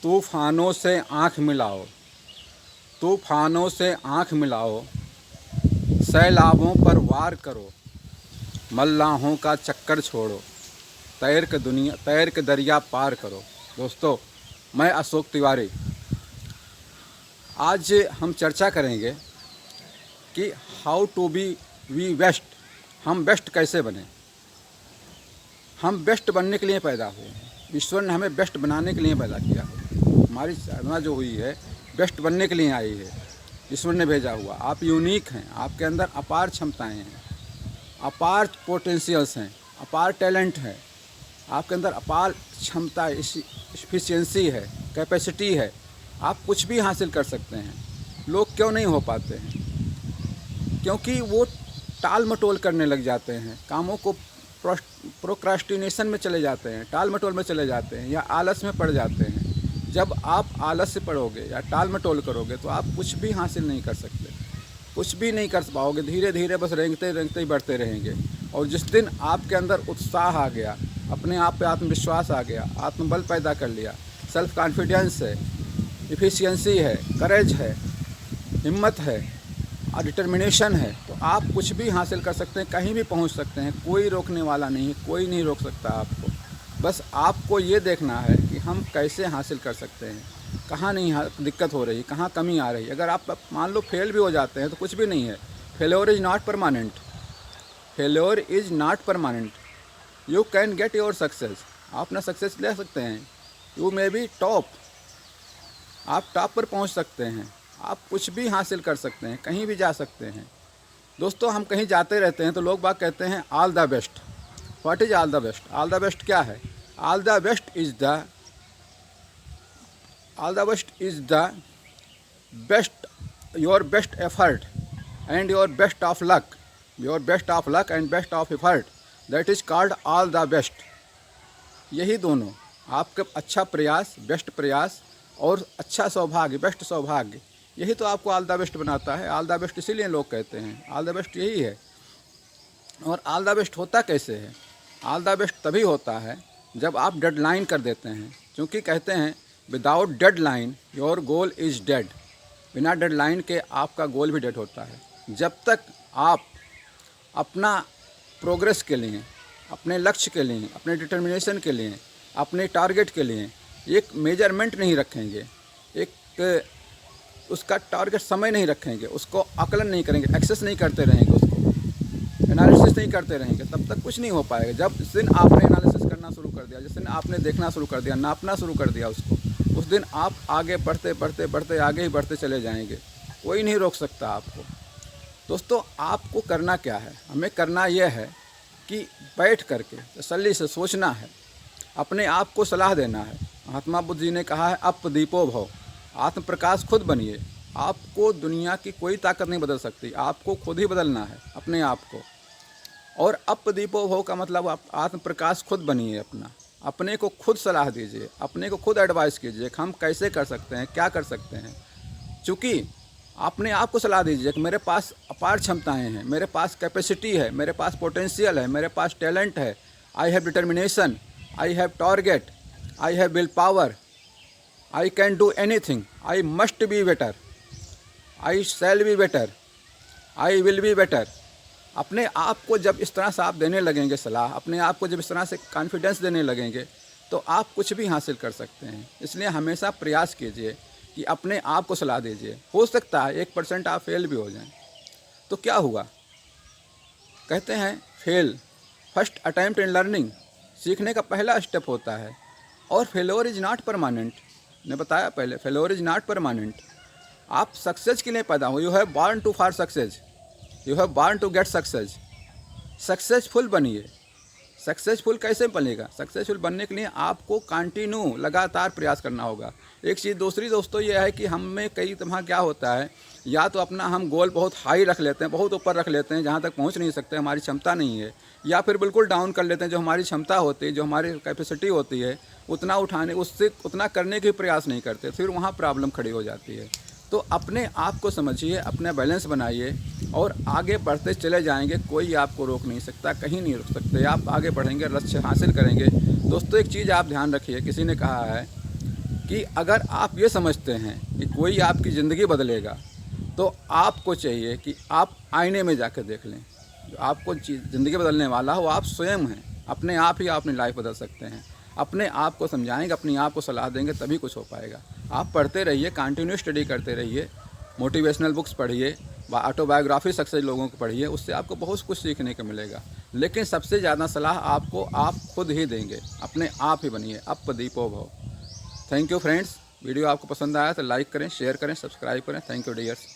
तूफानों से आँख मिलाओ, तूफानों से आँख मिलाओ, सैलाबों पर वार करो, मल्लाहों का चक्कर छोड़ो, तैर के दरिया पार करो। दोस्तों, मैं अशोक तिवारी। आज हम चर्चा करेंगे कि how to be we best. हम बेस्ट कैसे बने। हम बेस्ट बनने के लिए पैदा हुए हैं। ईश्वर ने हमें बेस्ट बनाने के लिए पैदा किया है। हमारी साधना जो हुई है बेस्ट बनने के लिए आई है। ईश्वर ने भेजा हुआ। आप यूनिक हैं, आपके अंदर अपार क्षमताएं हैं, अपार पोटेंशियल्स हैं, अपार टैलेंट है, आपके अंदर अपार क्षमता, एफिशिएंसी है, कैपेसिटी है। आप कुछ भी हासिल कर सकते हैं। लोग क्यों नहीं हो पाते हैं? क्योंकि वो टाल मटोल करने लग जाते हैं, कामों को प्रोक्रास्टिनेशन में चले जाते हैं, टाल मटोल में चले जाते हैं, या आलस में पड़ जाते हैं। जब आप आलस से पड़ोगे या टाल मटोल करोगे तो आप कुछ भी हासिल नहीं कर सकते, कुछ भी नहीं कर पाओगे। धीरे धीरे बस रेंगते रेंगते ही बढ़ते रहेंगे। और जिस दिन आपके अंदर उत्साह आ गया, अपने आप पे आत्मविश्वास आ गया, आत्मबल पैदा कर लिया, सेल्फ कॉन्फिडेंस है, एफिशिएंसी है, करेज है, हिम्मत है और डिटर्मिनेशन है, तो आप कुछ भी हासिल कर सकते हैं, कहीं भी पहुंच सकते हैं। कोई रोकने वाला नहीं है, कोई नहीं रोक सकता आपको। बस आपको ये देखना है कि हम कैसे हासिल कर सकते हैं, कहाँ नहीं दिक्कत हो रही, कहाँ कमी आ रही। अगर आप मान लो फेल भी हो जाते हैं तो कुछ भी नहीं है। Failure is not permanent, failure is not permanent. You can get your success. आप अपना सक्सेस ले सकते हैं। यू मे बी टॉप, आप टॉप पर पहुंच सकते हैं। आप कुछ भी हासिल कर सकते हैं, कहीं भी जा सकते हैं। दोस्तों, हम कहीं जाते रहते हैं तो लोग बाग कहते हैं all the best. What is all the best? All the best क्या है? All the best is the best, your best effort and your best of luck, your best of luck and best of effort, that is called all the best. यही दोनों, आपका अच्छा प्रयास, best प्रयास, और अच्छा सौभाग्य, बेस्ट सौभाग्य, यही तो आपको ऑल द बेस्ट बनाता है। ऑल द बेस्ट इसीलिए लोग कहते हैं, ऑल द बेस्ट यही है। और ऑल द बेस्ट होता कैसे है? ऑल द बेस्ट तभी होता है जब आप डेडलाइन कर देते हैं। क्योंकि कहते हैं without deadline your goal is dead. बिना डेडलाइन के आपका गोल भी डेड होता है। जब तक आप अपना प्रोग्रेस के लिए, अपने लक्ष्य के लिए, अपने डिटर्मिनेशन के लिए, अपने टारगेट के लिए एक मेजरमेंट नहीं रखेंगे, एक उसका टारगेट समय नहीं रखेंगे, उसको आकलन नहीं करेंगे, एक्सेस नहीं करते रहेंगे, उसको एनालिसिस नहीं करते रहेंगे, तब तक कुछ नहीं हो पाएगा। जब जिस दिन आपने एनालिसिस करना शुरू कर दिया, जिस दिन आपने देखना शुरू कर दिया, नापना शुरू कर दिया उसको, उस दिन आप आगे बढ़ते बढ़ते बढ़ते आगे ही बढ़ते चले जाएंगे। कोई नहीं रोक सकता आपको। दोस्तों, आपको करना क्या है? हमें करना यह है कि बैठ करके तसल्ली से सोचना है, अपने आप को सलाह देना है। महात्मा बुद्ध जी ने कहा है अप दीपो भव, आत्म प्रकाश खुद बनिए। आपको दुनिया की कोई ताकत नहीं बदल सकती, आपको खुद ही बदलना है अपने आप को। और अप दीपो भव का मतलब आप आत्म प्रकाश खुद बनिए। अपने को खुद सलाह दीजिए, अपने को खुद एडवाइस कीजिए कि हम कैसे कर सकते हैं, क्या कर सकते हैं। चूँकि अपने आप को सलाह दीजिए कि मेरे पास अपार क्षमताएँ हैं, मेरे पास कैपेसिटी है, मेरे पास पोटेंशियल है, मेरे पास टैलेंट है, I have determination, I have target, I have willpower, I can do anything, I must be better, I shall be better, I will be better। अपने आप को जब इस तरह से आप देने लगेंगे सलाह, अपने आप को जब इस तरह से कॉन्फिडेंस देने लगेंगे, तो आप कुछ भी हासिल कर सकते हैं। इसलिए हमेशा प्रयास कीजिए कि अपने आप को सलाह दीजिए। हो सकता है 1% आप फेल भी हो जाएं, तो क्या हुआ? कहते हैं fail first attempt in learning, सीखने का पहला स्टेप होता है। और फेल्योर इज़ नॉट परमानेंट, ने बताया पहले, फेल्योर इज़ नॉट परमानेंट। आप सक्सेस के लिए पैदा हो। You have born to for success, you have born to get success. Successful बनिए। सक्सेसफुल कैसे बनेगा? सक्सेसफुल बनने के लिए आपको कंटिन्यू लगातार प्रयास करना होगा। एक चीज़ दूसरी दोस्तों ये है कि हम में कई तरह क्या होता है, या तो अपना हम गोल बहुत हाई रख लेते हैं, बहुत ऊपर रख लेते हैं, जहाँ तक पहुँच नहीं सकते, हमारी क्षमता नहीं है, या फिर बिल्कुल डाउन कर लेते हैं, जो हमारी क्षमता होती है, जो हमारी कैपेसिटी होती है, उतना उठाने, उससे उतना करने के प्रयास नहीं करते, फिर वहाँ प्रॉब्लम खड़ी हो जाती है। तो अपने आप को समझिए, अपना बैलेंस बनाइए और आगे बढ़ते चले जाएंगे। कोई आपको रोक नहीं सकता, कहीं नहीं रोक सकते। आप आगे बढ़ेंगे, लक्ष्य हासिल करेंगे। दोस्तों, एक चीज़ आप ध्यान रखिए, किसी ने कहा है कि अगर आप ये समझते हैं कि कोई आपकी ज़िंदगी बदलेगा, तो आपको चाहिए कि आप आईने में जाकर देख लें। जो आपको ज़िंदगी बदलने वाला है वो आप स्वयं हैं। अपने आप ही अपनी लाइफ बदल सकते हैं। अपने आप को समझाएंगे, अपने आप को सलाह देंगे, तभी कुछ हो पाएगा। आप पढ़ते रहिए, कंटिन्यू स्टडी करते रहिए, मोटिवेशनल बुक्स पढ़िए, ऑटोबायोग्राफी सक्सेस लोगों को पढ़िए, उससे आपको बहुत कुछ सीखने को मिलेगा। लेकिन सबसे ज़्यादा सलाह आपको आप खुद ही देंगे। अपने आप ही बनिए, अप दीपो भव। Thank you friends. वीडियो आपको पसंद आया तो लाइक करें, शेयर करें, सब्सक्राइब करें। Thank you dears.